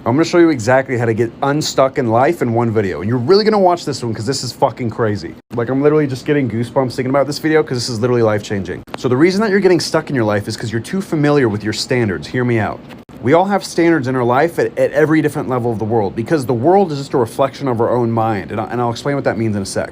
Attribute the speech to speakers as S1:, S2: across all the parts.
S1: I'm gonna show you exactly how to get unstuck in life in one video. And you're really gonna watch this one because this is fucking crazy. Like, I'm literally just getting goosebumps thinking about this video because this is literally life-changing. So the reason that you're getting stuck in your life is because you're too familiar with your standards. Hear me out. We all have standards in our life at every different level of the world because the world is just a reflection of our own mind. And I'll explain what that means in a sec.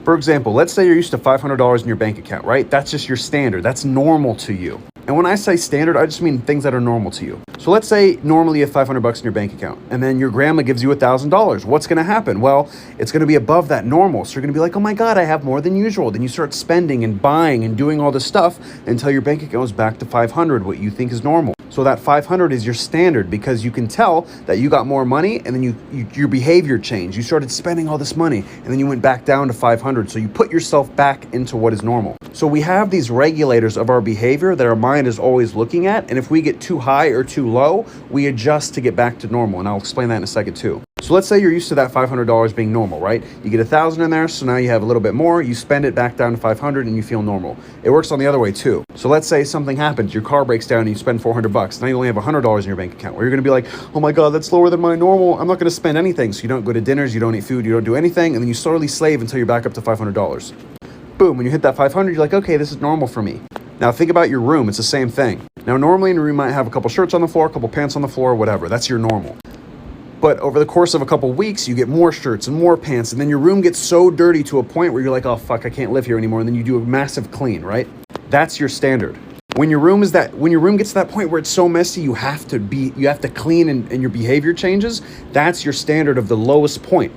S1: For example, let's say you're used to $500 in your bank account, right? That's just your standard. That's normal to you. And when I say standard, I just mean things that are normal to you. So let's say normally you have 500 bucks in your bank account and then your grandma gives you $1,000. What's going to happen? Well, it's going to be above that normal. So you're going to be like, oh my God, I have more than usual. Then you start spending and buying and doing all this stuff until your bank account goes back to 500, what you think is normal. So that 500 is your standard because you can tell that you got more money and then your behavior changed. You started spending all this money and then you went back down to 500. So you put yourself back into what is normal. So we have these regulators of our behavior that our mind is always looking at. And if we get too high or too low, we adjust to get back to normal. And I'll explain that in a second too. So let's say you're used to that $500 being normal, right? You get 1,000 in there, so now you have a little bit more, you spend it back down to 500 and you feel normal. It works on the other way too. So let's say something happens, your car breaks down and you spend 400 bucks. Now you only have $100 in your bank account, where you're gonna be like, oh my God, that's lower than my normal. I'm not gonna spend anything. So you don't go to dinners, you don't eat food, you don't do anything, and then you slowly slave until you're back up to $500. Boom, when you hit that 500, you're like, okay, this is normal for me. Now think about your room, it's the same thing. Now normally in your room you might have a couple shirts on the floor, a couple pants on the floor, whatever, that's your normal. But over the course of a couple weeks, you get more shirts and more pants, and then your room gets so dirty to a point where you're like, oh fuck, I can't live here anymore, and then you do a massive clean, right? That's your standard. When your room gets to that point where it's so messy, you have to clean and your behavior changes, that's your standard of the lowest point.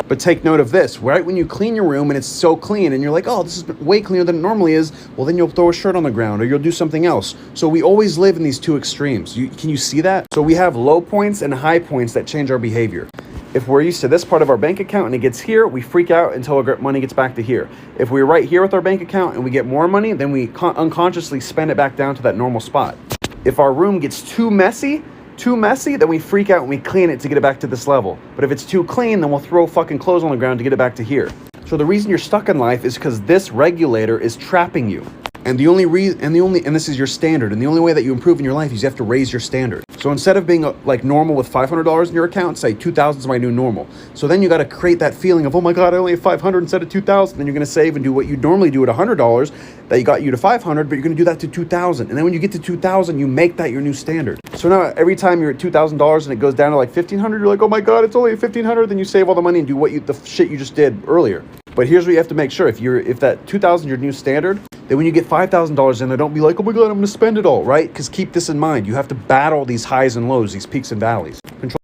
S1: But take note of this, right? When you clean your room and it's so clean and you're like, oh, this is way cleaner than it normally is, well, then you'll throw a shirt on the ground or you'll do something else. So we always live in these two extremes. Can you see that? So we have low points and high points that change our behavior. If we're used to this part of our bank account and it gets here, we freak out until our money gets back to here. If we're right here with our bank account and we get more money, then we unconsciously spend it back down to that normal spot. If our room gets too messy, then we freak out and we clean it to get it back to this level. But if it's too clean, then we'll throw fucking clothes on the ground to get it back to here. So the reason you're stuck in life is because this regulator is trapping you. And this is your standard. And the only way that you improve in your life is you have to raise your standard. So instead of being like normal with $500 in your account, say 2,000 is my new normal. So then you got to create that feeling of, oh my God, I only have 500 instead of 2,000. Then you're going to save and do what you normally do at $100 that you got you to 500, but you're going to do that to 2,000. And then when you get to 2,000, you make that your new standard. So now every time you're at $2,000 and it goes down to like 1,500, you're like, oh my God, it's only 1,500. Then you save all the money and do the shit you just did earlier. But here's what you have to make sure. If that 2,000 is your new standard, then when you get $5,000 in there, don't be like, oh my God, I'm going to spend it all, right? Because keep this in mind. You have to battle these highs and lows, these peaks and valleys. Control